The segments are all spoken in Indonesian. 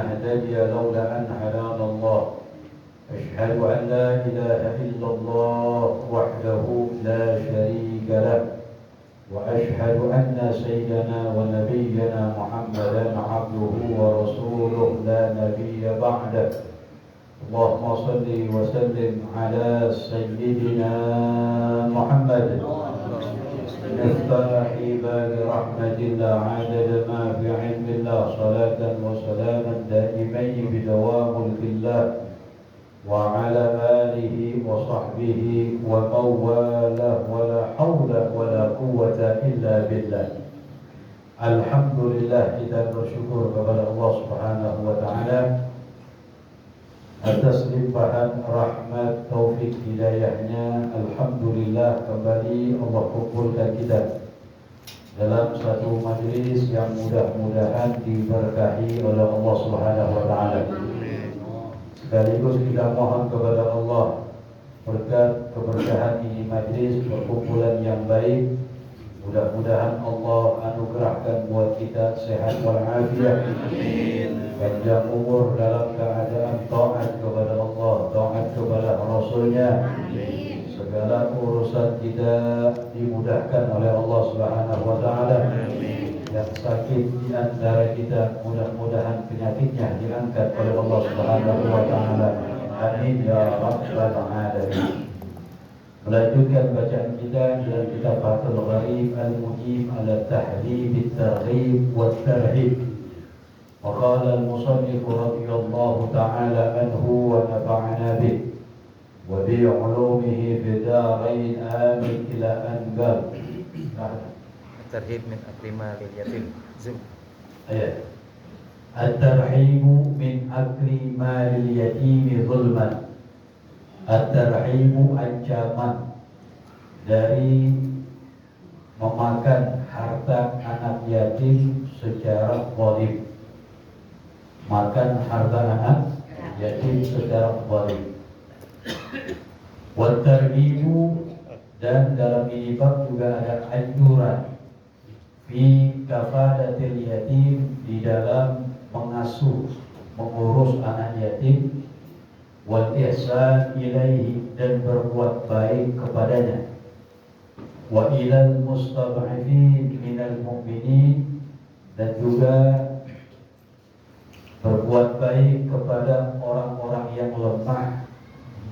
نهتدي لولا أن هدانا الله أشهد أن لا إله إلا الله وحده لا شريك له وأشهد أن سيدنا ونبينا محمدا عبده ورسوله لا نبي بعده اللهم صل وسلم على سيدنا محمد مفتاح باب رحمة الله عدد ما في علم الله صلاة وسلاما دائمين بدوام ملك الله وعلى آله وصحبه ومن والاه ولا حول ولا قوة إلا بالله. Alhamdulillah, kita bersyukur kepada Allah Subhanahu wa taala atas limpahan rahmat taufik hidayahnya. Alhamdulillah, kembali Allah kumpulkan kita dalam satu majlis yang mudah-mudahan diberkahi oleh Allah Subhanahu wa taala. Sekaligus kita mohon kepada Allah berkat keberkahan ini majlis perkumpulan yang baik. Mudah-mudahan Allah anugerahkan buat kita sehat walafiat, panjang umur dalam keadaan taat kepada Allah, taat kepada Rasulnya. Segala urusan kita dimudahkan oleh Allah Subhanahu wa taala. Yang sakit di antara kita mudah-mudahan penyakitnya diangkat oleh Allah Subhanahu wa taala. Amin ya rabbal alamin. Melanjutkan bacaan kita dalam kitab Fathul Gharib Al-Mujib ala Tahdhib At-Targhib wa At-Tarhib. Wa qala al-musannif radhiyallahu ta'ala anhu wa nafa'ana bih wa bi 'ulumihi fi darain amin ila an qal. At-Tarhib min akli malil yatim. Ayat. At-Tarhib min akli malil yatim zulman. At-tarhibu ancaman dari memakan harta anak yatim secara zalim. Makan harta anak yatim secara zalim. Wat-tarhibu, dan dalam ini bab juga ada anjuran fi kafalatil yatim, di dalam mengasuh, mengurus anak yatim, wal ihsan ilaihi, dan berbuat baik kepadanya, wa ilal mustad'afin minal mu'minin, dan juga berbuat baik kepada orang-orang yang lemah,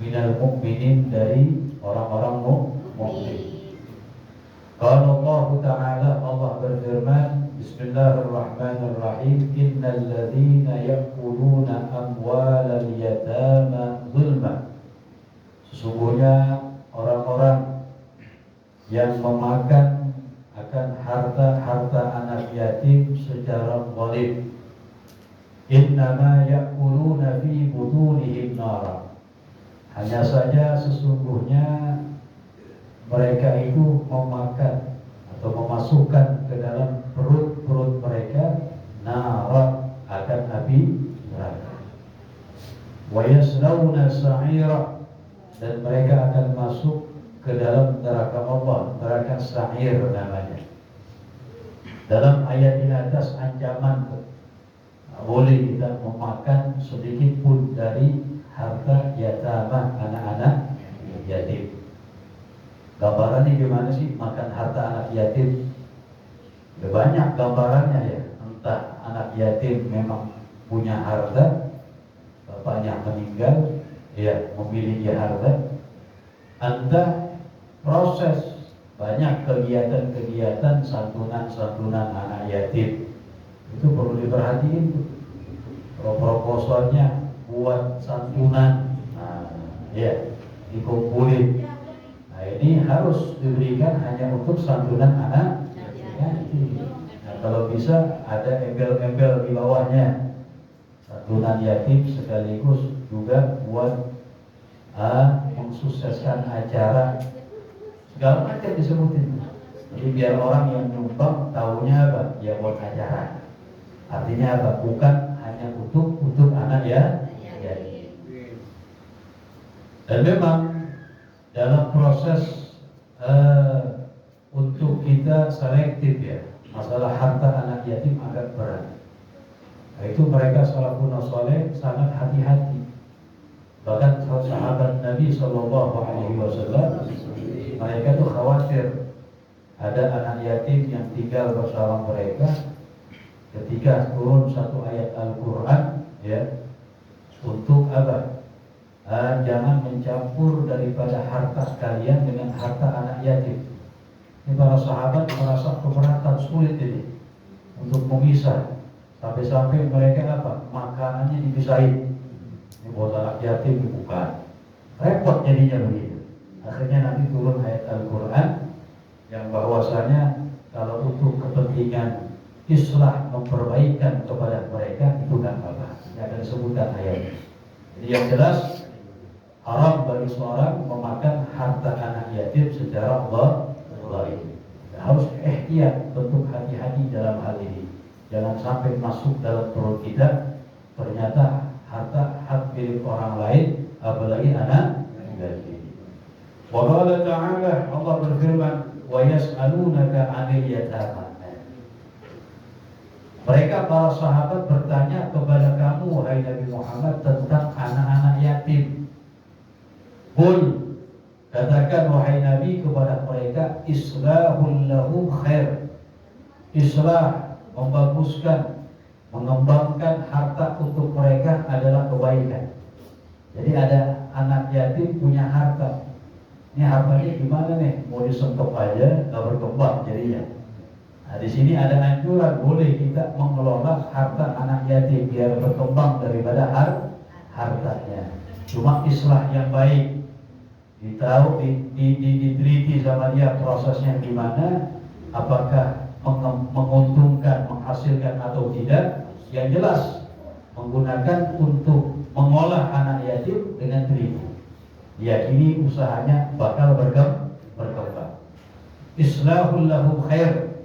minal mu'minin, dari orang-orang mukmin. Qala Allah Ta'ala, Allah berfirman, Bismillahirrahmanirrahim, innal ladzina ya'kuluna amwalal yatama zulma. Sesungguhnya orang-orang yang memakan akan harta-harta anak yatim secara zalim, innama ya'kuluna fi butunihim nara. Hanya saja sesungguhnya mereka itu memakan atau memasukkan ke dalam perut-perut mereka nara, akan api neraka. Wa yaslawna sa'ira, dan mereka akan masuk ke dalam neraka Allah, neraka sa'ir namanya. Dalam ayat di atas ancaman boleh kita memakan sedikit pun dari harta yatama, anak-anak yatim. Gambarannya gimana sih makan harta anak yatim? Banyak gambarannya ya. Entah anak yatim memang punya harta, bapaknya meninggal, ya memiliki harta. Entah proses banyak kegiatan-kegiatan santunan anak yatim. Itu perlu diperhatiin. Proposalnya buat santunan, ya dikumpulin. Ini harus diberikan hanya untuk santunan anak yatim. Nah, kalau bisa ada embel-embel di bawahnya, santunan yatim sekaligus juga buat mensukseskan acara, segala macam disebutin. Jadi biar orang yang nyumbang tahunya apa? Ya buat acara. Artinya apa? Bukan hanya untuk anak yatim. Dan memang dalam proses untuk kita selektif ya, masalah harta anak yatim agak berat. Itu mereka salafun saleh sangat hati-hati. Bahkan sahabat Nabi Shallallahu Alaihi Wasallam mereka tuh khawatir ada anak yatim yang tinggal bersama mereka. Ketika turun satu ayat Al-Quran, ya, untuk apa? Jangan mencampur daripada harta kalian dengan harta anak yatim. Ini para sahabat merasa keberatan, sulit ini untuk memisah. Sampai-sampai mereka apa? Makanannya dipisahin. Ini buat anak yatim bukan. Repot jadinya begitu. Akhirnya nanti turun ayat Al-Quran yang bahwasanya kalau untuk kepentingan islah, memperbaikan kepada mereka, itu nggak apa-apa. Ini akan disebutkan ayat. Jadi yang jelas haram bagi seorang memakan harta anak yatim secara zalim. Harus ihtiyat, bentuk hati-hati dalam hal ini. Jangan sampai masuk dalam perut kita ternyata harta hak milik orang lain, apalagi anak yatim. Wa qala ta'ala, Allah berfirman, wa yas'alunaka 'anil yatama. Mereka para sahabat bertanya kepada kamu, wahai Nabi Muhammad, tentang anak-anak yatim. Qul, katakan wahai Nabi kepada mereka, islahul lahum khair. Islah, membaguskan, mengembangkan harta untuk mereka adalah kebaikan. Jadi ada anak yatim punya harta. Ini hartanya gimana nih? Mau disentuh aja, nggak berkembang jadinya. Nah, di sini ada anjuran boleh kita mengelola harta anak yatim biar berkembang daripada hartanya. Cuma islah yang baik, diteliti sama dia prosesnya gimana, apakah menguntungkan, menghasilkan atau tidak. Yang jelas menggunakan untuk mengolah anak yatim dengan teliti. Yakini usahanya bakal berkembang. Islahul lahum khair.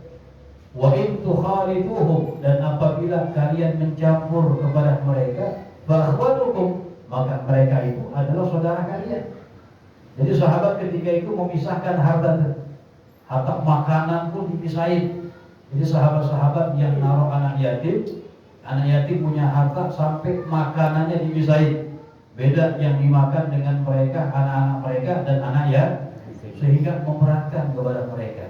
Wa in tukhalituhum, dan apabila kalian mencampur kepada mereka, fakhwalukum, maka mereka itu adalah saudara kalian. Jadi sahabat ketika itu memisahkan harta makanan pun dipisahin. Jadi sahabat-sahabat yang naruh anak yatim punya harta sampai makanannya dipisahin. Beda yang dimakan dengan mereka, anak-anak mereka dan anak yatim, sehingga memberatkan kepada mereka.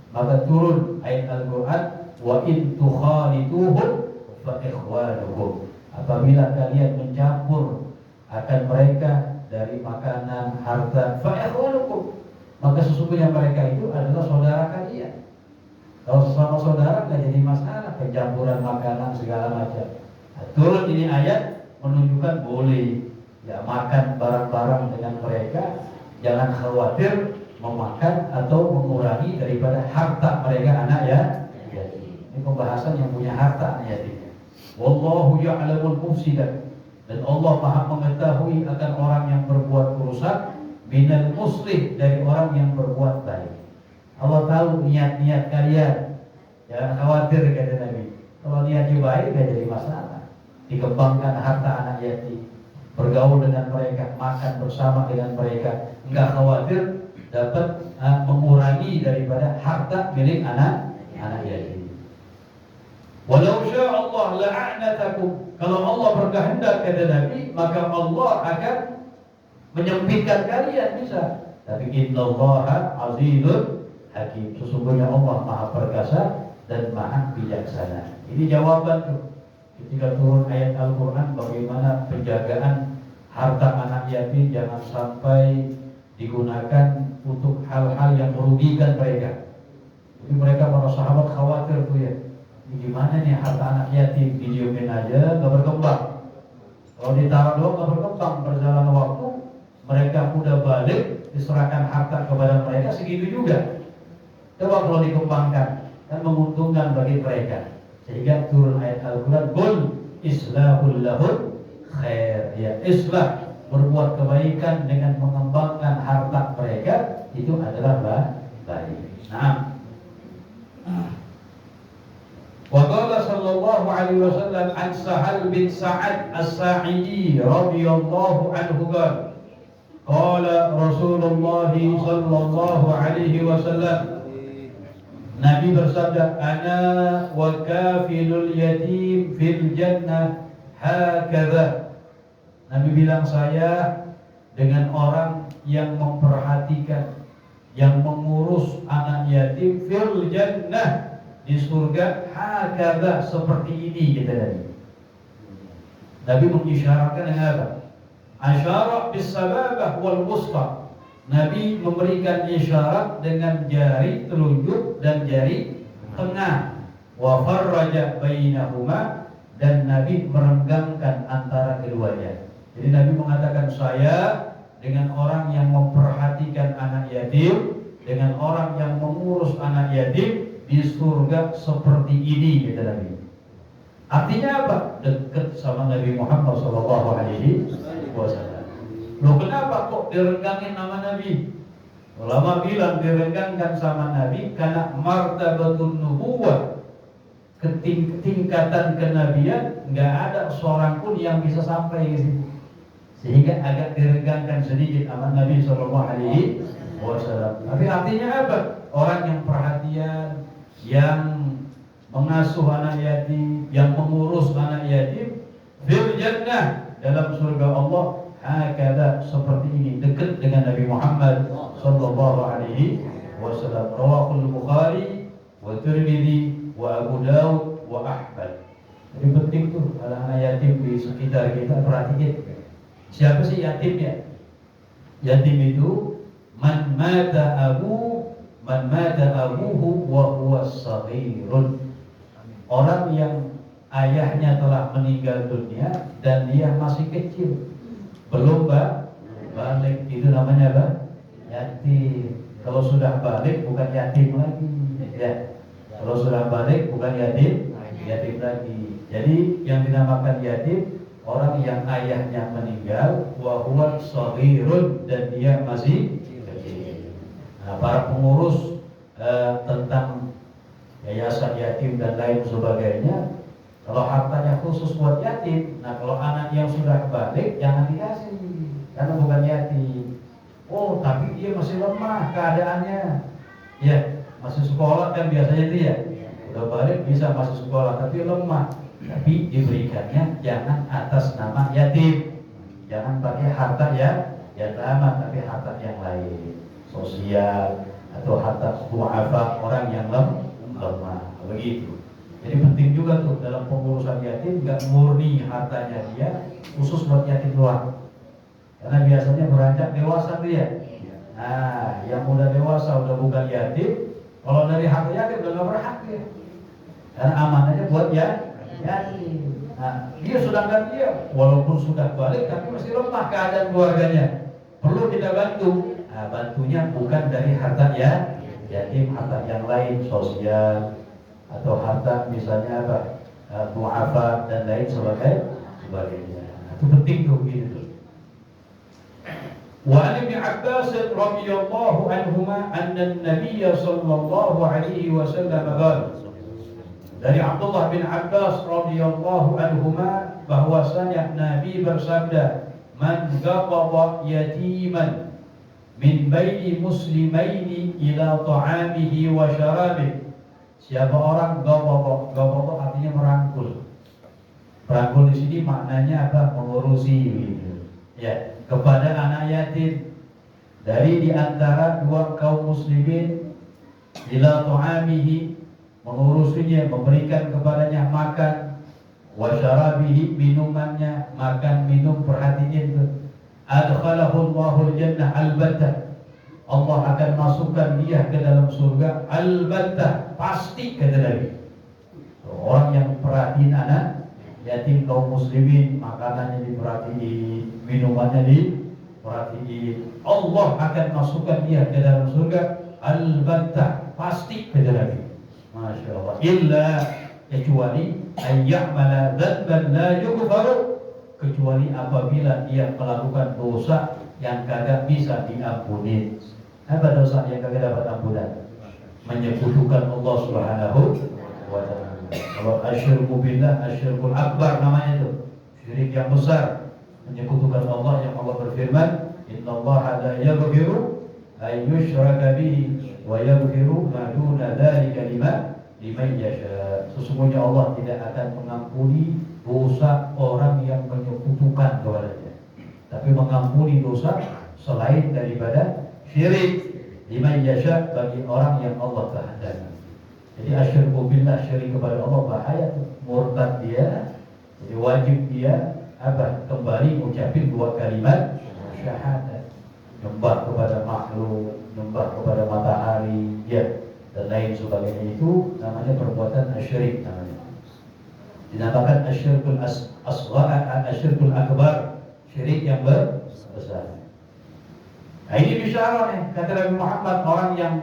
Maka turun ayat Al-Quran, wa in tukhalituhum fa ikhwanuhum. Apabila kalian mencampur akan mereka dari makanan, harta, fa ikhwanuhum, maka sesungguhnya mereka itu adalah saudara kalian. Kalau sesama saudara nggak jadi masalah pencampuran makanan segala macam. Nah, turun ini ayat menunjukkan boleh ya makan barang-barang dengan mereka, jangan khawatir memakan atau mengurangi daripada harta mereka anak yatim. Ini pembahasan yang punya harta anak yatim. Wallahu ya'lamul mufsidah, dan Allah Maha mengetahui akan orang yang berbuat rusak, minal muslih, dari orang yang berbuat baik. Allah tahu niat-niat kalian. Jangan khawatir kata Nabi. Kalau niatnya baik tidak jadi masalah. Dikembangkan harta anak yatim, bergaul dengan mereka, makan bersama dengan mereka, enggak khawatir dapat mengurangi daripada harta milik anak yatim. Walau syaa Allah la'anatakum, kalau Allah berkehendak kata Nabi, maka Allah akan menyempitkan kalian bisa. Tapi innallaha azizun hakim, sesungguhnya Allah Maha Perkasa dan Maha Bijaksana. Ini jawaban tuh ketika turun ayat Al-Quran bagaimana penjagaan harta anak yatim jangan sampai digunakan untuk hal-hal yang merugikan mereka. Jadi mereka para sahabat khawatir tuh ya, ini gimana nih harta anak yatim, didiemin aja nggak berkembang. Kalau ditaruh doang nggak berkembang, berjalan waktu mereka udah balik, diserahkan harta kepada mereka segitu juga. Coba kalau dikembangkan dan menguntungkan bagi mereka, sehingga turun ayat Al-Quran, "Qul islahul lahum khair." Ya, islah, berbuat kebaikan dengan mengembangkan harta mereka itu adalah baik. Nah, wa qala sallallahu alaihi wasallam an Sahal bin Sa'ad as-Sa'idi radhiyallahu anhu qala Rasulullah sallallahu alaihi wasallam Nabi bersabda, ana wa kafilul yatim fil jannah hakadha. Nabi bilang, saya dengan orang yang memperhatikan, yang mengurus anak yatim fil jannah, di surga, hakadha, seperti ini, kata Nabi. Nabi mengisyaratkan dengan apa? Asyara bis sababah wal wusta. Nabi memberikan isyarat dengan jari telunjuk dan jari tengah. Wa farraja bainahuma, dan Nabi merenggangkan antara keduanya. Jadi Nabi mengatakan, saya dengan orang yang memperhatikan anak yatim, dengan orang yang mengurus anak yatim di surga seperti ini, kata Nabi. Artinya apa? Dekat sama Nabi Muhammad SAW. Loh, kenapa kok direnggangin nama Nabi? Ulama bilang direnggangkan sama Nabi karena martabatun nubuwah, tingkatan kenabian, nggak ada seorang pun yang bisa sampai ke situ. Sehingga agak direnggangkan sedikit sama Nabi SAW. Tapi artinya apa? Orang yang perhatian, yang mengasuh anak yatim, yang mengurus anak yatim, fil jannah, dalam surga Allah, hakada, seperti ini, dekat dengan Nabi Muhammad sallallahu alaihi wasallam. Rawahul Bukhari wa Tirmidzi wa Abu Daud wa Ahmad. Jadi penting tuh anak yatim di sekitar kita, perhatikan. Siapa sih yatimnya? Yatim itu man mata abuhu wa huwa saghirun. Orang yang ayahnya telah meninggal dunia dan dia masih kecil, belum balik, itu namanya apa? Yatim. Kalau sudah balik bukan yatim lagi, ya. Kalau sudah balik bukan yatim lagi. Jadi yang dinamakan yatim orang yang ayahnya meninggal, wa huwa shaghirun, dan dia masih kecil. Nah, para pengurus tentang yayasan yatim dan lain sebagainya, kalau hartanya khusus buat yatim, nah kalau anak yang sudah balik jangan dikasih, karena bukan yatim. Oh, tapi dia masih lemah keadaannya, ya, masih sekolah kan biasanya dia, udah balik bisa masuk sekolah tapi lemah, tapi diberikannya jangan atas nama yatim, jangan pakai harta yatama, tapi harta yang lain, sosial atau harta du'afa, orang yang lemah, begitu. Jadi penting juga tuh dalam pengurusan yatim, nggak murni hartanya dia khusus buat yatim doang, karena biasanya beranjak dewasa dia. Nah, yang udah dewasa udah bukan yatim, kalau dari harta yatim udah nggak berhak dia, karena amanahnya buat yatim. Nah, dia sedangkan dia walaupun sudah balik tapi masih lemah keadaan keluarganya, perlu kita bantu. Nah, bantunya bukan dari harta yatim, harta yang lain, sosial atau harta misalnya apa, du'afa dan lain sebagainya. Itu penting tuh gitu. Wa an Ibnu Abbas radhiyallahu anhuma anna an-nabiy sallallahu alaihi wasallam qala, dari Abdullah bin Abbas radhiyallahu anhuma bahwasanya Nabi bersabda, man ghadaba yatiman min baini muslimaini ila ta'amihi wa syarabihi. Siapa orang ghadaba artinya merangkul. Merangkul di sini maknanya apa? Mengurusi gitu. Ya, kepada anak yatim dari di antara dua kaum muslimin, ila ta'amihi, mengurusinya, memberikan kepadanya makan, wa syarabihi, minumannya, makan minum, perhatikan itu. Adkhalahu Allahul jannah albattah, Allah akan masukkan dia ke dalam surga albattah, pasti, kata Nabi. Orang yang perhatiin anak yatim kaum muslimin, makanannya diperhatiin, minumannya diperhatiin, Allah akan masukkan dia ke dalam surga albattah, pasti, kata Nabi. Masya Allah. Illa, kecuali ayya'mala dzanban la yughfaru, kecuali apabila dia melakukan dosa yang kagak bisa diampuni. Apa dosa yang kagak dapat ampunan? Menyekutukan Allah Subhanahu wa ta'ala. Kalau asyirku billah, asyirkul akbar namanya itu, syirik yang besar, menyekutukan Allah, yang Allah berfirman, innallaha la yaghfiru ay yushraka bihi wa yaghfiru ma duna dzalika liman yasha. Sesungguhnya Allah tidak akan mengampuni dosa orang yang menyekutukan kepadanya, tapi mengampuni dosa selain daripada syirik liman yasha, bagi orang yang Allah kehendaki. Jadi asyirku billah, syirik kepada Allah bahaya, murtad dia. Jadi wajib dia kembali mengucapkan dua kalimat syahadat, nyembah kepada makhluk, nyembah kepada matahari, ya, dan lain sebagainya. Itu namanya perbuatan asyirik, namanya dinamakan asyirkul asghar, asyirkul akbar, syirik yang besar. Nah, ini bisyarah nih, kata Nabi Muhammad, orang yang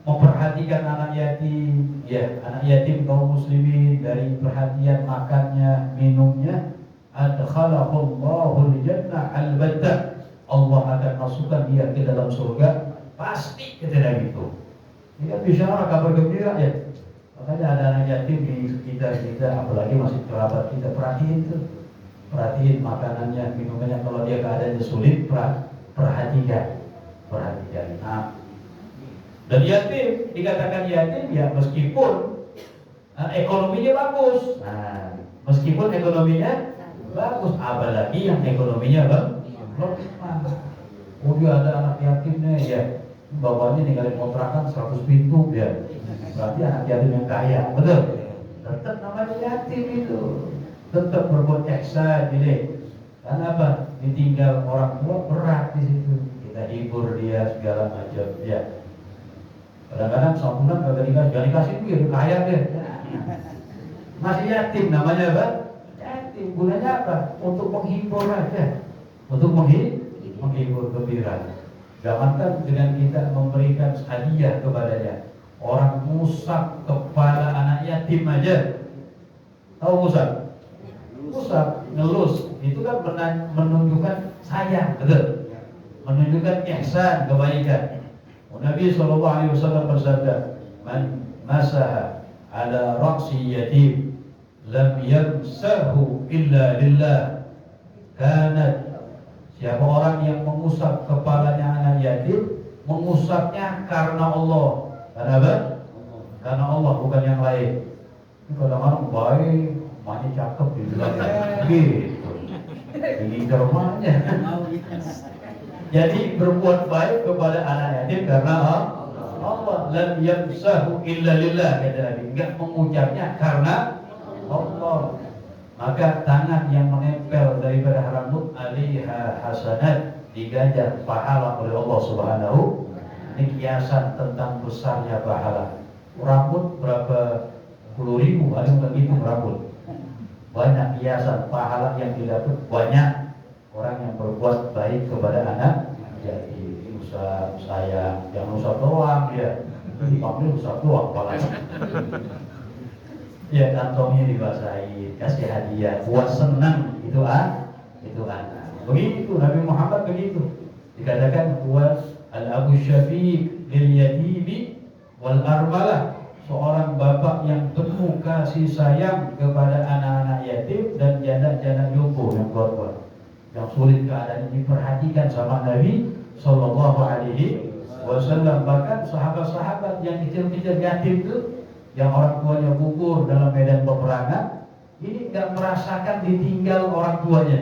memperhatikan anak yatim, ya, anak yatim kaum muslimin, dari perhatian makannya, minumnya, adkhalahullahu al-jannah al-battah, Allah akan masukkan dia ke dalam surga pasti, kata Nabi itu. Ini kan bisyarah, kabar gembira ya. Makanya ada anak yatim di sekitar kita, apalagi masih kerabat kita, perhatiin tuh, perhatiin makanannya, minumannya. Kalau dia keadaannya sulit, perhatikan. Nah, dan yatim, dikatakan yatim ya meskipun ekonominya bagus. Nah, meskipun ekonominya bagus, apalagi yang ekonominya lemah. Oh, dia ada anak yatimnya, ya, bapaknya ninggalin kontrakan 100 pintu, ya, berarti anak yatim yang kaya, betul? Tetap namanya yatim itu, tetap berbuat ihsan, jadi karena apa? Ditinggal orang tua berat di situ. Kita hibur dia segala macam, ya. Kadang-kadang sebulan gak dikasih duit, ya kaya deh. Masih yatim, namanya apa? Yatim. Gunanya apa? Untuk menghibur aja, untuk menghibur gembira. Jangankan dengan kita memberikan hadiah kepadanya, orang musab kepala anak yatim aja. Tahu musab? Musab, ngelus, itu kan menunjukkan sayang, betul? Menunjukkan ihsan, kebaikan. Nabi SAW bersabda, man masaha ala raqsi yatim lam yamsahu illa lillah, kanat, siapa orang yang mengusap kepalanya anak yatim, mengusapnya karena Allah. Karena apa? Karena Allah, bukan yang lain. Kadang-kadang baik, emaknya cakep dibilang gitu, ini rumahnya. Jadi berbuat baik kepada anak yatim karena Allah. Lam yamsahu illa lillah, kata Nabi, enggak mengucapnya karena Allah. Maka tangan yang menempel daripada rambut alaiha hasanat, diganjar pahala oleh Allah Subhanahu. Ini kiasan tentang besarnya pahala. Rambut berapa puluh ribu, paling begitu rambut. Banyak kiasan pahala yang didapat, banyak orang yang berbuat baik kepada anak yatim. Usah sayang, jangan usah doang ya. Dipanggil usah doang palanya. Ya, kantongnya dibasahin, kasih hadiah, buat senang itu anak. Begitu Nabi Muhammad begitu. Dikatakan huwa al-abu syafiq lil yatimi wal armalah, seorang bapak yang penuh kasih sayang kepada anak-anak yatim dan janda-janda lumpuh yang kuat-kuat, yang sulit keadaan, diperhatikan sama Nabi Sallallahu Alaihi Wasallam. Bahkan sahabat-sahabat yang kecil-kecil yatim itu, yang orang tuanya gugur dalam medan peperangan, ini nggak merasakan ditinggal orang tuanya,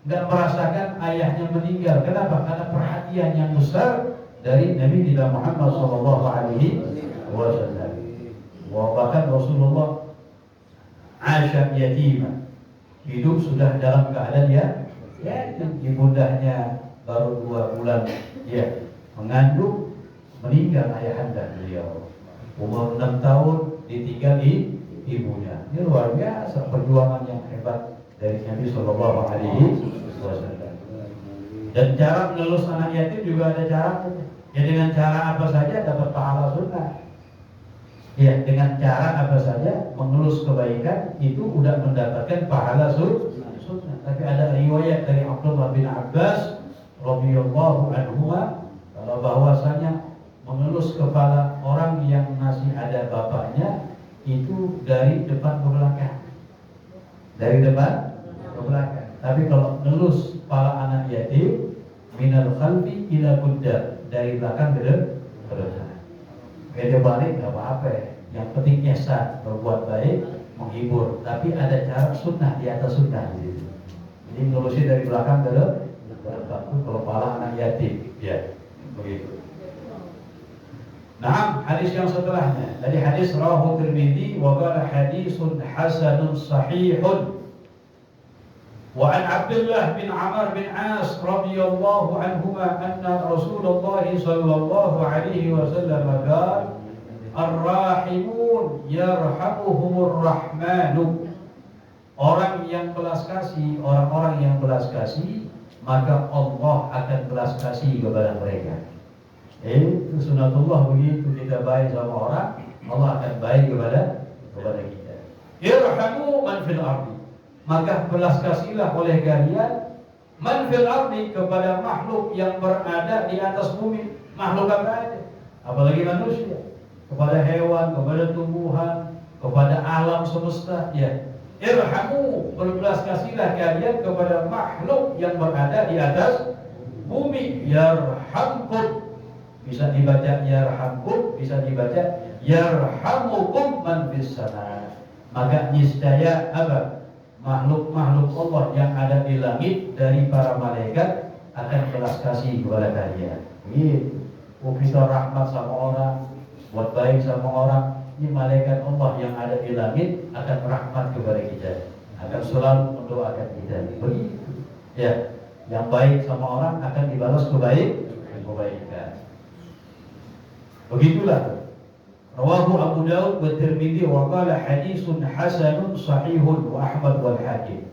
nggak merasakan ayahnya meninggal. Kenapa? Karena perhatian yang besar dari Nabi kita Muhammad Sallallahu Alaihi Wasallam. Bahkan Rasulullah Aisyah yatimah, hidup sudah dalam keadaan ya ibundahnya baru 2 bulan ya mengandung, meninggal ayahanda beliau. Umur 6 tahun ditinggal ibunya. Ini luar biasa perjuangan yang hebat dari Nabi Sallallahu Alaihi Wasallam. Dan cara mengelus anak yatim juga ada cara. Ya, dengan cara apa saja dapat pahala sunnah. Ya, dengan cara apa saja mengelus kebaikan itu udah mendapatkan pahala sunnah. Tapi ada riwayat dari Abdullah bin Abbas radhiyallahu anhuma, kalau bahwasanya mengelus kepala orang yang masih ada bapaknya itu dari depan ke belakang. Dari depan ke belakang. Tapi kalau mengelus kepala anak yatim minal khalfi ila qudda, dari belakang ke Beda balik nggak apa-apa ya. Yang penting ihsan, berbuat baik, menghibur. Tapi ada cara sunnah di atas sunnah gitu. Jadi ngurusin dari belakang ke depan. Kalau malah anak yatim, ya begitu. Nah, hadis yang setelahnya dari hadis rawahu Tirmidzi wa qala hadisun hasanun sahihun. Wa an Abdullah bin Amr bin As radhiyallahu anhuma anna Rasulullah sallallahu alaihi wasallam qala ar-rahimun yarhamuhumur rahmanu. Orang yang belas kasih, orang-orang yang belas kasih, maka Allah akan belas kasih kepada mereka. Itu sunatullah, begitu kita baik sama orang, Allah akan baik kepada kita. Irhamu man fil ardi, maka belas kasihlah oleh kalian man fil ardi, kepada makhluk yang berada di atas bumi. Makhluk apa aja, apalagi manusia, kepada hewan, kepada tumbuhan, kepada alam semesta. Ya, irhamu, berbelas kasihlah kalian kepada makhluk yang berada di atas bumi. Yarhamkum, bisa dibaca yarhamkum, bisa dibaca yarhamukum man fis sama. Maka niscaya apa? Makhluk-makhluk Allah yang ada di langit dari para malaikat akan belas kasih kepada kalian. Gitu. Kita rahmat sama orang, buat baik sama orang, ini malaikat Allah yang ada di langit akan rahmat kepada kita, akan selalu mendoakan kita. Begitu. Ya, yang baik sama orang akan dibalas kebaikan. Begitulah. Rawahu Abu Daud wa Tirmidzi wa qala hadisun hasanun sahihun wa Ahmad wal Hakim.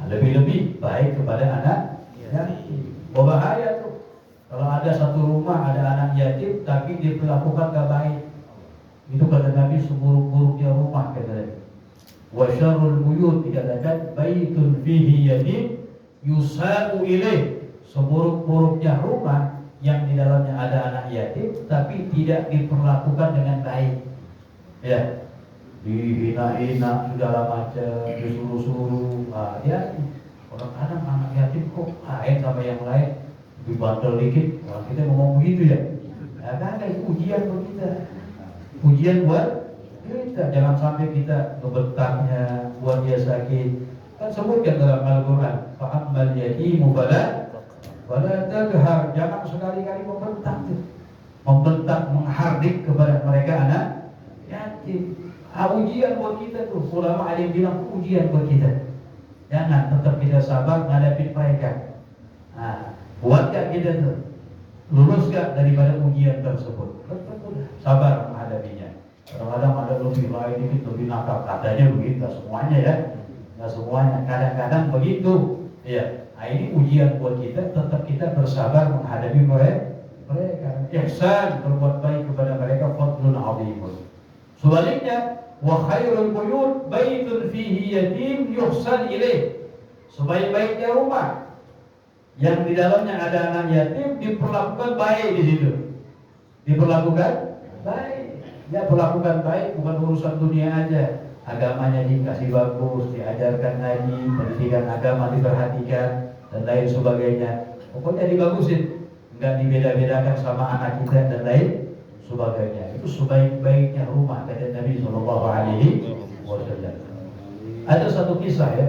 Lebih-lebih baik kepada anak yatim. Bahaya tuh kalau ada satu rumah ada anak yatim tapi diperlakukan gak baik. Itu kata Nabi seburuk-buruknya rumah, kata Nabi. Wa syarrul buyut, dikatakan baitun fihi yatim yusa'u ilaih. Seburuk-buruknya rumah yang di dalamnya ada anak yatim tapi tidak diperlakukan dengan baik. Ya, dihina-hina segala macam, disuruh-suruh. Ya, orang-kadang anak yatim kok lain sama yang lain, lebih bandel dikit. Orang kita ngomong begitu ya. Ya kan, itu ujian buat kita. Ujian buat kita. Jangan sampai kita ngebentaknya, buat dia sakit. Kan sebutkan dalam Al-Quran, fa'ammal yatimu fala taghar, jangan sekali-kali membentak, menghardik kepada mereka anak yatim. Ujian buat kita tuh. Ulama ada yang bilang ujian buat kita. Jangan, tetap kita sabar ngadepin mereka. Buat gak kita tuh? Lulus gak daripada ujian tersebut? Sabar menghadapinya. Kadang-kadang ada lebih lain dikit, lebih nakal. Katanya begitu, gak semuanya ya. Gak semuanya, kadang-kadang begitu. Iya. Nah, ini ujian buat kita, tetap kita bersabar menghadapi mereka. Ihsan, berbuat baik kepada mereka, fadlun azimun. Sebaliknya, wa khairul buyut baitun fihi yatim yuhsan ilaih. Sebaik-baiknya rumah yang di dalamnya ada anak yatim diperlakukan baik di situ. Diperlakukan baik. Ya, perlakukan baik bukan urusan dunia aja. Agamanya dikasih bagus, diajarkan ngaji, pendidikan agama diperhatikan dan lain sebagainya. Pokoknya dibagusin, enggak dibeda-bedakan sama anak kita dan lain sebagainya. Itu sebaik-baiknya rumah, kata Nabi Shallallahu Alaihi Wasallam. Ada satu kisah ya,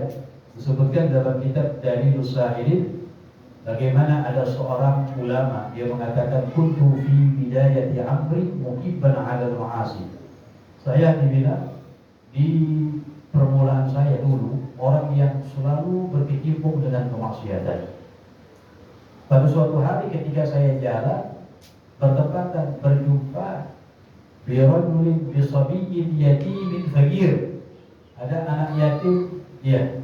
disebutkan dalam kitab Dalilus Sa'ilin, bagaimana ada seorang ulama dia mengatakan kuntu fi bidayati amri muqibban 'ala al-ma'asi. Saya dibilang di permulaan saya dulu orang yang selalu berkecimpung dengan kemaksiatan. Pada suatu hari ketika saya jalan, bertepatan berjumpa birajulin bisabiyyin yatimin faqir. Ada anak yatim, ya,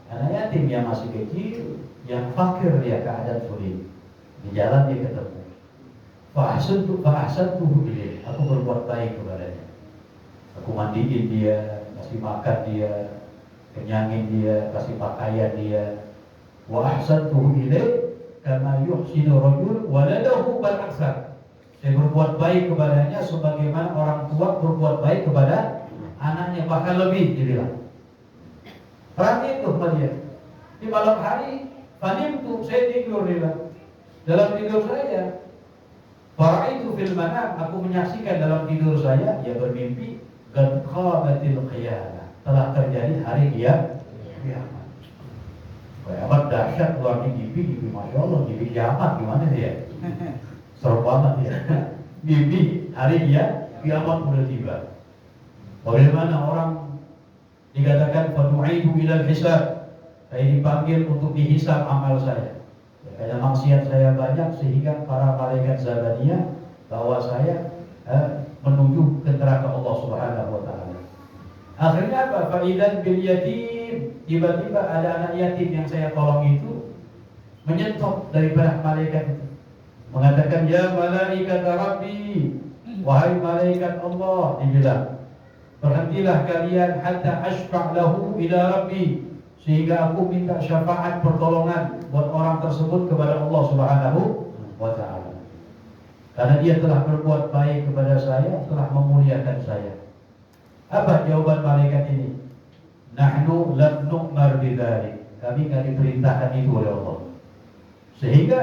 anak yatim yang masih kecil, yang fakir, dia keadaan sulit. Di jalan dia ketemu. Fa'ahsantuhu ilaih, aku berbuat baik kepadanya. Aku mandiin dia, kasih makan dia, kenyangin dia, kasih pakaian dia. Wa ahsantuhu ilaih kama yuhsinu rajul waladahu bal aksar. Saya berbuat baik kepadanya sebagaimana orang tua berbuat baik kepada anaknya, bahkan lebih, dia bilang. Perhatian tuh sama dia. Di malam hari, fanim tuh saya tidur, dia bilang. Dalam tidur saya Fara'aitu fil manam, aku menyaksikan dalam tidur saya, dia bermimpi, qad qamatil qiyamah, telah terjadi hari kiamat. Kiamat dahsyat, luar mimpi, masya Allah, mimpi kiamat gimana sih ya? Serem banget ya. Mimpi hari kiamat sudah tiba. Bagaimana orang dikatakan fadu'idu ilal hisab, saya dipanggil untuk dihisab amal saya. Karena maksiat saya banyak sehingga para malaikat zabaniyah bawa saya menuju ke neraka Allah Subhanahu wa taala. Akhirnya apa? Fa'idan bil yatim, tiba-tiba ada anak yatim yang saya tolong itu menyentuh daripada malaikat itu. Mengatakan, ya malaikat Rabbi, wahai malaikat Allah, dibilang, berhentilah kalian hatta ashfa' lahu ila Rabbi, sehingga aku minta syafaat pertolongan buat orang tersebut kepada Allah Subhanahu wa taala. Karena dia telah berbuat baik kepada saya, telah memuliakan saya. Apa jawaban malaikat ini? Nahnu lam nu'mar bidzalik. Kami enggak diperintahkan itu oleh Allah. Sehingga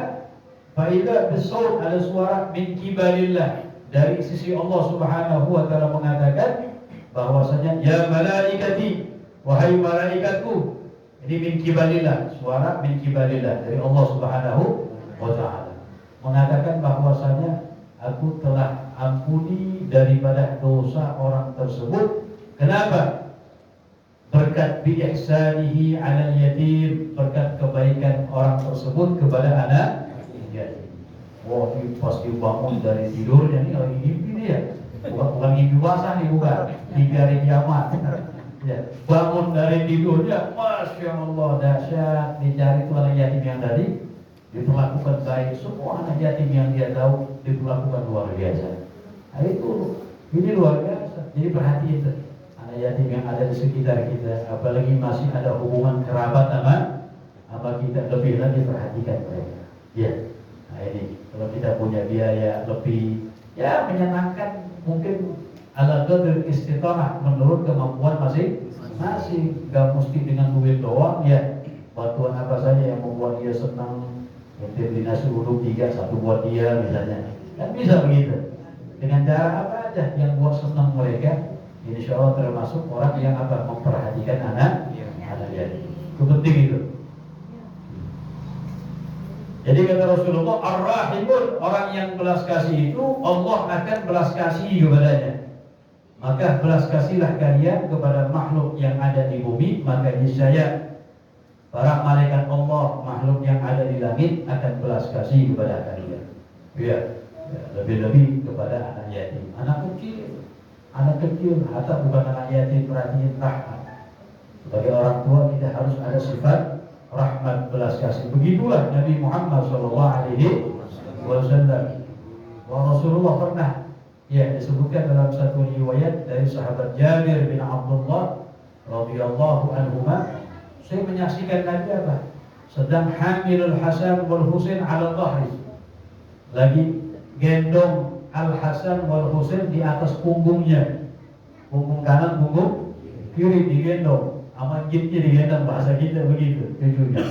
faida bisaut, ada suara min kibalillah, dari sisi Allah Subhanahu wa taala mengatakan bahwasanya ya malaikati, wahai malaikatku. Ini min kibalillah, suara min kibalillah dari Allah Subhanahu wa taala mengatakan bahwasanya aku telah ampuni daripada dosa orang tersebut. Kenapa? Berkat bi ihsanihi 'alal yatim, berkat kebaikan orang tersebut kepada anak yatim. Wah, ini pasti bangun dari tidurnya nih lagi mimpi dia. Bukan mimpi basah nih, bukan mimpi hari kiamat. Ya, bangun dari tidurnya, masya Allah, dahsyat. Dicari itu anak yatim yang tadi, diperlakukan baik. Semua anak yatim yang dia tahu diperlakukan luar biasa. Nah, ini luar biasa. Jadi perhatikan itu anak yatim yang ada di sekitar kita, apalagi masih ada hubungan kerabat sama kita, lebih lagi perhatikan mereka. Ya, nah ini kalau kita punya biaya lebih, ya menyenangkan mungkin. Ala qadr istita'ah, menurut kemampuan masing-masing. Gak mesti dengan duit doang ya. Bantuan apa saja yang membuat dia senang. Ente beli nasi uduk 3, 1 buat dia misalnya. Kan bisa begitu. Dengan cara apa aja yang buat senang mereka. Insya Allah termasuk orang yang apa, memperhatikan anak yatim. Itu penting itu. Jadi kata Rasulullah, ar-rahimun, orang yang belas kasih itu Allah akan belas kasih kepadanya. Maka belas kasihlah kalian kepada makhluk yang ada di bumi, maka niscaya para malaikat Allah, makhluk yang ada di langit akan belas kasih kepada kalian. Ya, lebih-lebih kepada anak yatim, anak kecil, atau bukan anak yatim, perhatian rahmat. Sebagai orang tua kita harus ada sifat rahmat, belas kasih. Begitulah Nabi Muhammad SAW. Rasulullah pernah, ya, disebutkan dalam satu riwayat dari sahabat Jabir bin Abdullah radhiyallahu anhuma, saya menyaksikan Nabi apa? Sedang hamilul Hasan wal Husain ala dhahri. Lagi gendong Al Hasan wal Husain di atas punggungnya. Punggung kanan, punggung kiri digendong. Sama gitnya digendong, bahasa kita begitu tujuannya.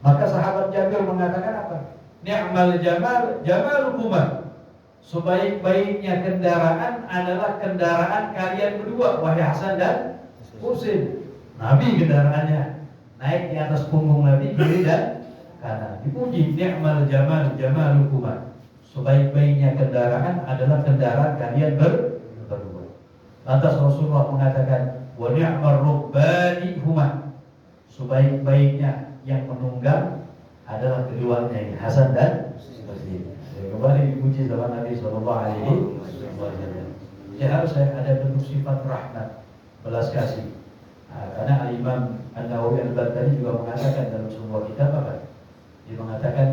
Maka sahabat Jabir mengatakan apa? Ni'mal jamal jamalukuma. Sebaik-baiknya kendaraan adalah kendaraan kalian berdua, wahai Hasan dan Husain. Nabi kendaraannya naik di atas punggung Nabi, kiri dan kanan. Dipuji, ni'mal jamal jamalukuma. Sebaik-baiknya kendaraan adalah kendaraan kalian berdua. Lantas Rasulullah mengatakan, wa ni'mar rubbani huma. Sebaik-baiknya yang menunggang adalah keduanya ini, Hasan dan Husain. Kembali dipuji sama Nabi Sallallahu Alaihi Wasallam. Ya, harus ada bentuk sifat rahmat, belas kasih. Karena Al-Imam An-Nawawi Al-Baghdadi juga mengatakan dalam sebuah kitab apa? Dia mengatakan,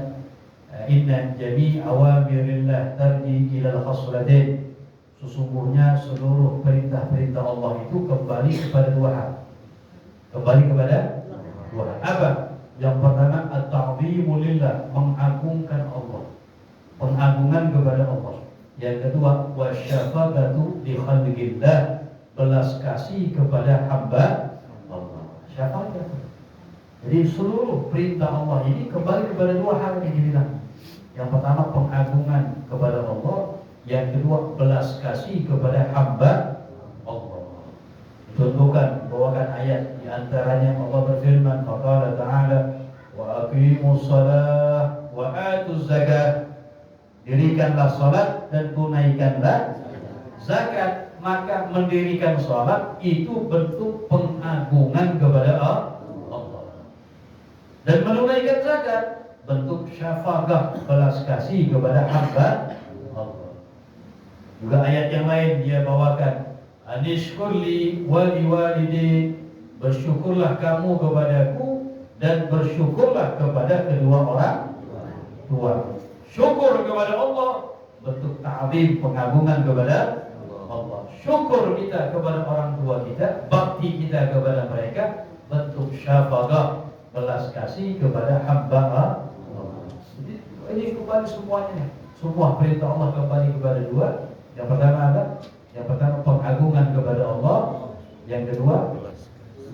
inna jami' awamirillah tarji ilal khaslatain. Sesungguhnya seluruh perintah-perintah Allah itu kembali kepada dua hal. Kembali kepada dua hal. Apa? Yang pertama, at-ta'zimu lillah, mengagungkan Allah, pengagungan kepada Allah. Yang kedua, wasyafaqatu li khalqillah, belas kasih kepada hamba Allah. Syafaqat. Jadi seluruh perintah Allah ini kembali kepada dua hal yang dibilang. Yang pertama pengagungan kepada Allah, yang kedua belas kasih kepada hamba Allah. Contohkan, bawakan ayat di antaranya Allah berfirman, faqala ta'ala wa aqimus shalah wa atuz zakah. Dirikanlah salat dan tunaikanlah zakat. Maka mendirikan salat itu bentuk pengagungan kepada Allah. Dan menunaikan zakat bentuk syafaqah, belas kasih kepada hamba Allah. Juga ayat yang lain dia bawakan, anishkurli wali walidi, bersyukurlah kamu kepadaku dan bersyukurlah kepada kedua orang tua. Syukur kepada Allah bentuk ta'zim, pengagungan kepada Allah. Syukur kita kepada orang tua kita, bakti kita kepada mereka bentuk syafaqah, belas kasih kepada hamba Allah. Ini kembali semuanya, semua perintah Allah kembali kepada dua. Yang pertama apa? Yang pertama pengagungan kepada Allah. Yang kedua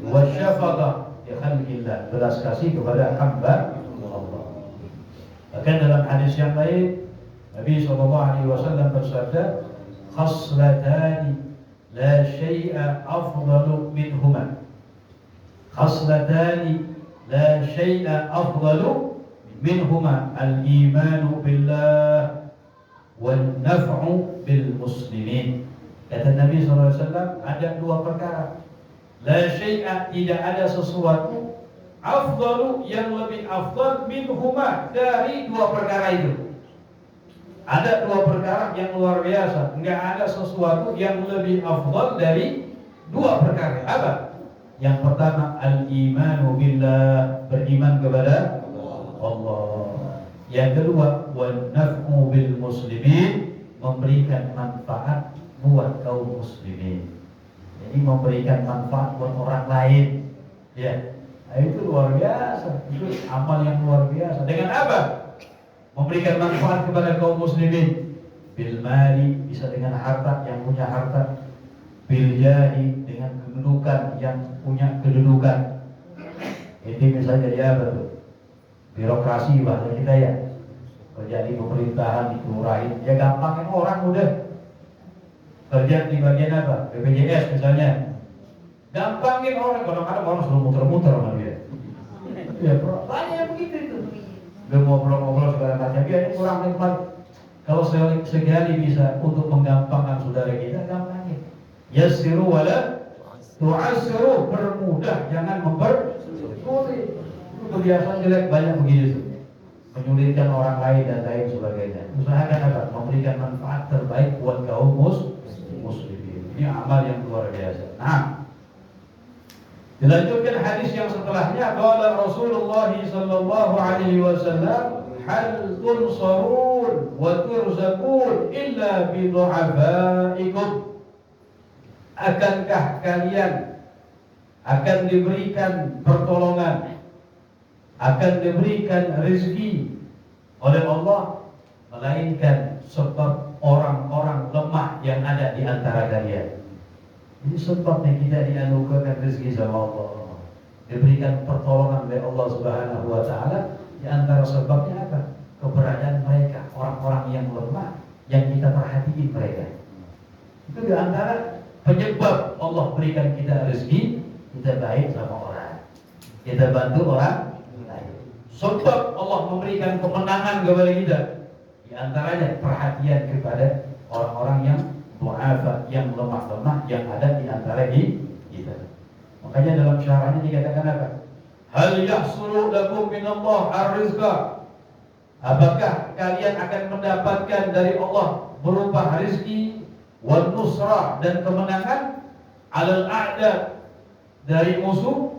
wasyafaqah li khalqillah, belas kasih kepada hamba Allah. Bahkan dalam hadis yang lain Nabi SAW bersabda, khaslatani la syai'a afdalu minhuma. Khaslatani la syai'a afdalu minhuma al-imanu billah wal naf'u bil muslimin. Kata Nabi SAW, ada dua perkara. La syai'a, tidak ada sesuatu, afdalu, yang lebih afdal, minhuma, dari dua perkara itu. Ada dua perkara yang luar biasa, enggak ada sesuatu yang lebih afdal dari dua perkara. Apa? Yang pertama al-imanu billah, beriman kepada Allah. Yang kedua wan naf'u bil muslimin, memberikan manfaat buat kaum muslimin. Jadi memberikan manfaat buat orang lain. Ya, itu luar biasa. Itu amal yang luar biasa. Dengan apa? Memberikan manfaat kepada kaum muslimin. Bil mali, bisa dengan harta, yang punya harta. Bil jahi, dengan kedudukan, yang punya kedudukan. Itu misalnya jadi apa tuh? Birokrasi bahasa kita ya, kerja di pemerintahan, di kelurahan, ya gampangin orang udah. Kerja di bagian apa? BPJS misalnya, gampangin orang. Kadang-kadang orang suruh muter-muter sama dia. Ya banyak yang begitu itu. Dia ngobrol-ngobrol segala macam, dia ini kurang nikmat. Kalau sekali bisa untuk menggampangkan saudara kita, gampangin. Yassiru wala tu'assiru, permudah, jangan mempersulit. Kebiasaan jelek banyak begitu, menyulitkan orang lain dan lain sebagainya. Usahakan apa? Memberikan manfaat terbaik buat kaum muslimin. Ini amal yang luar biasa. Nah, dilanjutkan hadis yang setelahnya, qala Rasulullah sallallahu alaihi wasallam, hal tunsarun wa turzaqun illa bi du'afaikum. Akankah kalian akan diberikan pertolongan, akan diberikan rezeki oleh Allah, melainkan sebab orang-orang lemah yang ada di antara kalian. Ini sebabnya kita dianugerahkan rezeki sama Allah, diberikan pertolongan oleh Allah Subhanahu wa taala. Di antara sebabnya apa? Keberadaan mereka, orang-orang yang lemah, yang kita perhatiin mereka. Itu di antara penyebab Allah berikan kita rezeki, kita baik sama orang, kita bantu orang. Sebab Allah memberikan kemenangan kepada kita, di antaranya perhatian kepada orang-orang yang du'afa, yang lemah-lemah, yang ada di antara kita. Makanya dalam syarahnya dikatakan apa? Hal yahsulu lakum minallah ar-rizqa. Apakah kalian akan mendapatkan dari Allah berupa rezeki, wan nusrah, dan kemenangan, alal a'da, dari musuh,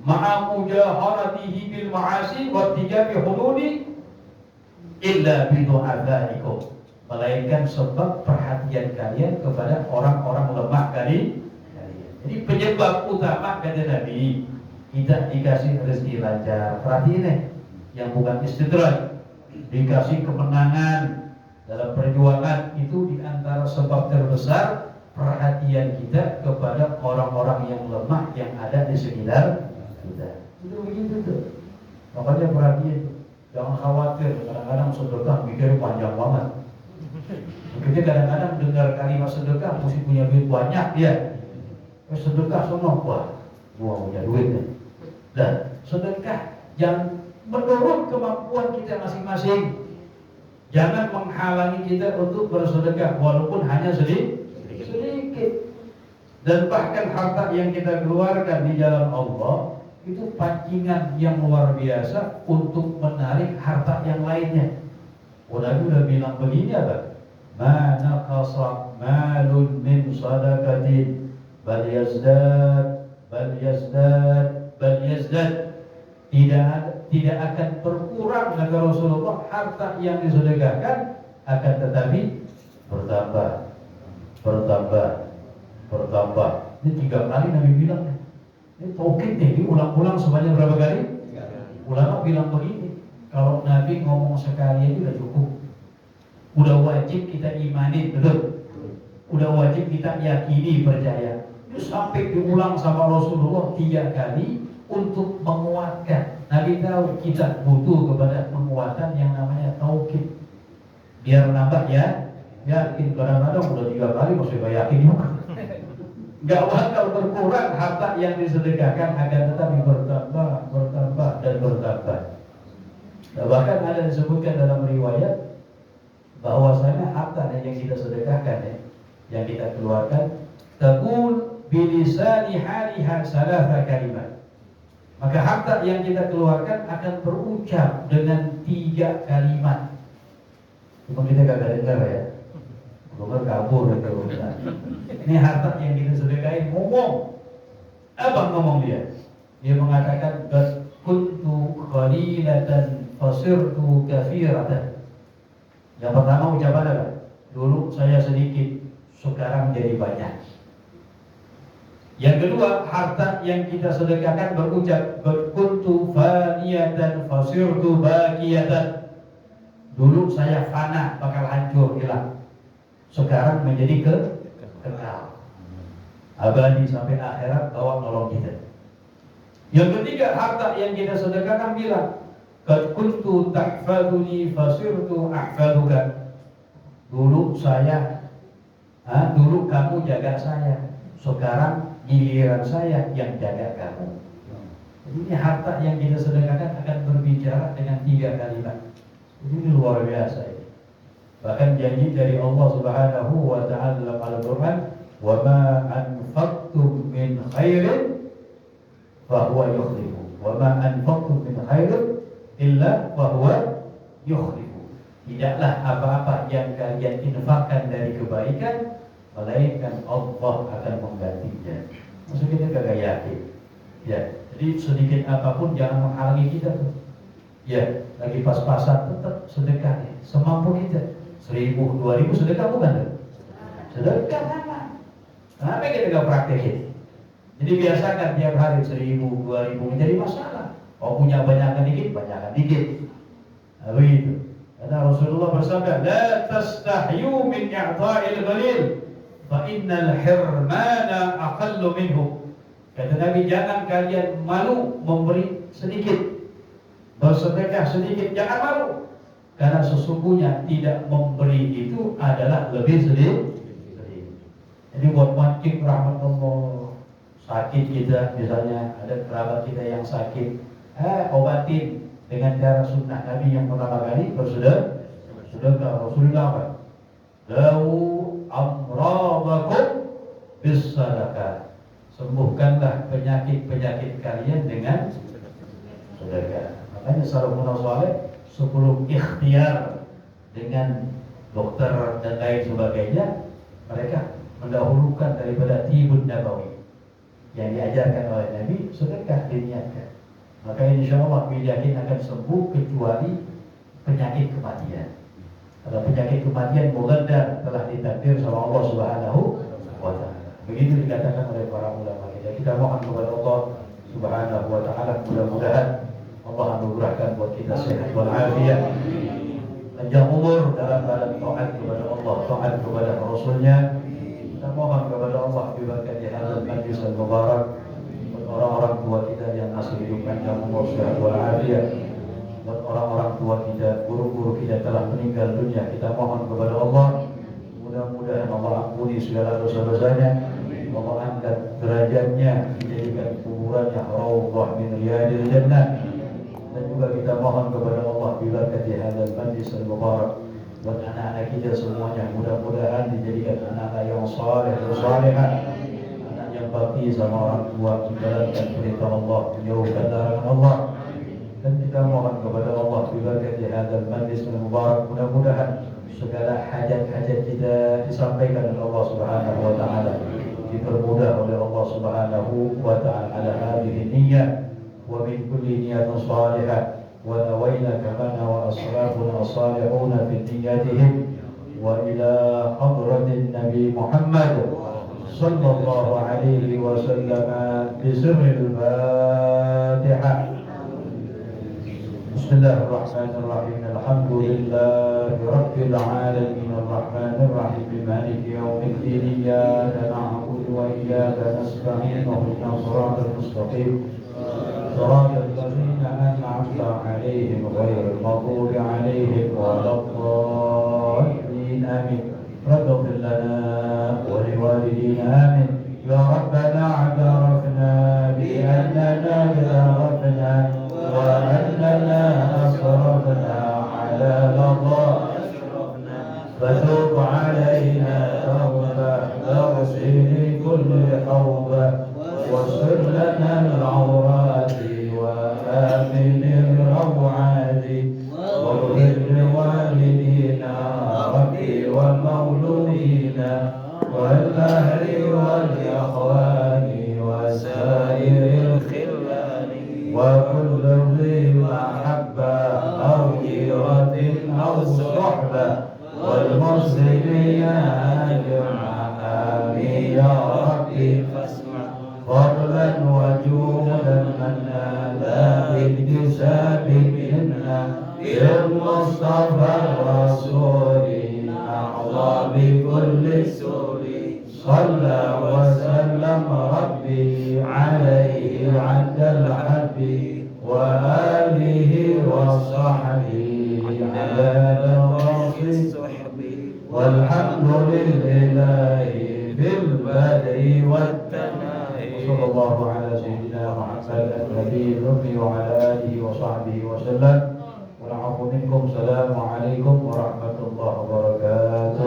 ma'a mujaharatihi bil ma'asi wa tijabi hududi, illa bi du'afaikum, melainkan sebab perhatian kalian kepada orang-orang lemah kalian. Jadi penyebab utama, kata Nabi, kita dikasih rezeki lancar. Perhatiin nih, yang bukan istidraj, dikasih kemenangan dalam perjuangan, itu diantara sebab terbesar perhatian kita kepada orang-orang yang lemah yang ada di sekitar kita. Itu begitu tuh. Makanya perhatian Jangan khawatir, kadang-kadang sedekah mikir panjang banget. Kita kadang-kadang dengar kalimat sedekah mesti punya duit banyak ya. Sedekah semua gua punya duit ya. Dan sedekah yang menurut kemampuan kita masing-masing. Jangan menghalangi kita untuk bersedekah walaupun hanya sedikit. Dan bahkan harta yang kita keluarkan di jalan Allah itu pancingan yang luar biasa untuk menarik harta yang lainnya. Nabi udah bilang begini apa? Ma naqasa malun min sadaqatin bal yazdad bal yazdad bal yazdad. Tidak akan berkurang kata Rasulullah harta yang disedekahkan, akan tetapi bertambah. Ini 3 kali Nabi bilang. Ini taukid nih, diulang-ulang sebanyak berapa kali? 3 kali. Ulama bilang begini, kalau Nabi ngomong sekali itu udah cukup. Udah wajib kita imani, betul? Udah wajib kita yakini, percaya. Itu sampai diulang sama Rasulullah 3 kali untuk menguatkan. Nabi tahu kita butuh kepada penguatan yang namanya taukid. Biar nambah ya, yakin. Kadang-kadang udah 3 kali masih gak yakin juga. Gak bakal berkurang harta yang disedekahkan, akan tetapi bertambah dan bertambah. Nah, bahkan ada disebutkan dalam riwayat bahwasanya harta yang kita sedekahkan yang kita keluarkan, taqul bilisani haliha salasa kalimat. Maka harta yang kita keluarkan akan berucap dengan 3 kalimat. Cuma kita gak dengar ya. Bukan kabur itu. Ini harta yang kita sedekahin ngomong. Apa ngomong dia? Dia mengatakan kuntu qalilatan fasirtu katsiratan. Yang pertama ucapan apa? Dulu saya sedikit, sekarang jadi banyak. Yang kedua, harta yang kita sedekahkan berucap kuntu faniyatan fasirtu baqiyatan. Dulu saya fana, bakal hancur, hilang. Sekarang menjadi kekal, abadi sampai akhirat, bawa nolong kita. Yang ketiga, harta yang kita sedekahkan bilang qad kuntu tahfaduni fasirtu ahfaduka. Dulu kamu jaga saya, sekarang giliran saya yang jaga kamu. Jadi ini harta yang kita sedekahkan akan berbicara dengan 3 kalimat. Ini luar biasa ini. Bahkan janji dari Allah Subhanahu wa ta'ala dalam Al-Quran, wa ma anfaqtum min khairin fa huwa yukhlifu, wa ma anfaqtum min khairin illa fa huwa yukhlifu. Tidaklah apa-apa yang kalian infakkan dari kebaikan, melainkan Allah akan menggantinya. Maksudnya kita gak yakin ya. Jadi sedikit apapun jangan menghalangi kita tuh. Ya, lagi pas-pasan tetap sedekah nih, semampu kita. 1.000, 2.000 sedekah bukan? Sedekah sama. Kenapa kita gak praktekin? Jadi biasakan tiap hari 1.000, 2.000 menjadi masalah. Oh punya banyakkan dikit. Nah, begitu. Karena Rasulullah bersabda, la tastahyu min i'ta'il ghalil, fa innal hirmana aqallu minhu. Kata Nabi, jangan kalian malu memberi sedikit, bersedekah sedikit, jangan malu. Karena sesungguhnya tidak memberi itu adalah lebih sedikit. Jadi buat mancing rahmat Allah, sakit kita misalnya, ada kerabat kita yang sakit, obatin dengan cara sunnah Nabi yang pertama kali bersedekah. Rasulullah apa? Lau amradakum bisadaqah. Sembuhkanlah penyakit-penyakit kalian dengan sedekah. Makanya salafun saleh sebelum ikhtiar dengan dokter dan lain sebagainya, mereka mendahulukan daripada tibun nabawi yang diajarkan oleh Nabi, sedekah diniatkan. Maka insya Allah yakin akan sembuh kecuali penyakit kematian. Kalau penyakit kematian muqaddar telah ditakdir sama Allah Subhanahu wa ta'ala. Begitu dikatakan oleh para ulama kita. Kita mohon kepada Allah Subhanahu wa ta'ala, mudah-mudahan Allah anugerahkan buat kita sehat walafiat, panjang umur dalam badan taat kepada Allah, taat kepada Rasulnya. Kita mohon kepada Allah berkati hadzal majlis al-mubarak, buat orang-orang tua kita yang masih hidup panjang umur sehat walafiat, buat orang-orang tua meninggal dunia. Kita mohon kepada Allah, mudah-mudahan Allah ampuni segala dosa-dosanya, Allah angkat derajatnya, menjadikan kuburannya raudhah min riyadil jannah. Dan juga kita mohon kepada Allah bibarakati hadzal majlis al-mubarak, buat anak-anak kita semuanya mudah-mudahan dijadikan anak-anak yang saleh dan salehah, anak yang bakti sama orang tua, menjalankan perintah Allah, menjauhkan larangan Allah. Dan kita mohon kepada Allah bibarakati hadzal majlis al-mubarak, mudah-mudahan segala hajat-hajat kita disampaikan oleh Allah Subhanahu wa taala, dipermudah oleh Allah Subhanahu wa taala ala hadhihi niyyah wa min kulli niyatin salihah wa nawayna kama nawa ashabuna salihuna fi niyyatihim wa ila hadratin Nabi Muhammad sallallahu alaihi wasallam bi sirril Fatihah. Bismillahirrahmanirrahim. Alhamdulillahi rabbil alamin arrahmanir rahim maliki yaumiddin iyyaka na'budu wa iyyaka nasta'in ihdinas siratal mustaqim siratal ladzina an'amta 'alaihim ghairil maghdubi 'alaihim waladdallin amin. Rabbana lana wa liwalidina amin. Ya Rabbana a'tarafna bi annana gharafna وأننا أسرفنا على لظى فتوب علينا توبة تغسل كل حوبة واغفر لنا العورات وآمن الروعات واغفر لوالدينا ربي ومولودينا والأهل والإخوان وسائر الخلان وكل ذي محبة أو جيرة أو صحبة والمسلمين أجمعين آمين يا ربي فاسمع فضلا وجودا منا لا باكتساب منا بالمصطفى الرسول أعظى بكل سور صلى وسلم ربي عليه عند الحب وآله وصحبه عدد الصحب والحمد لله بالبدء والتناهي وصلى الله على سيدنا محمد النبي الأمي وعلى آله وصحبه وسلم. والعفو منكم. السلام عليكم ورحمة الله وبركاته.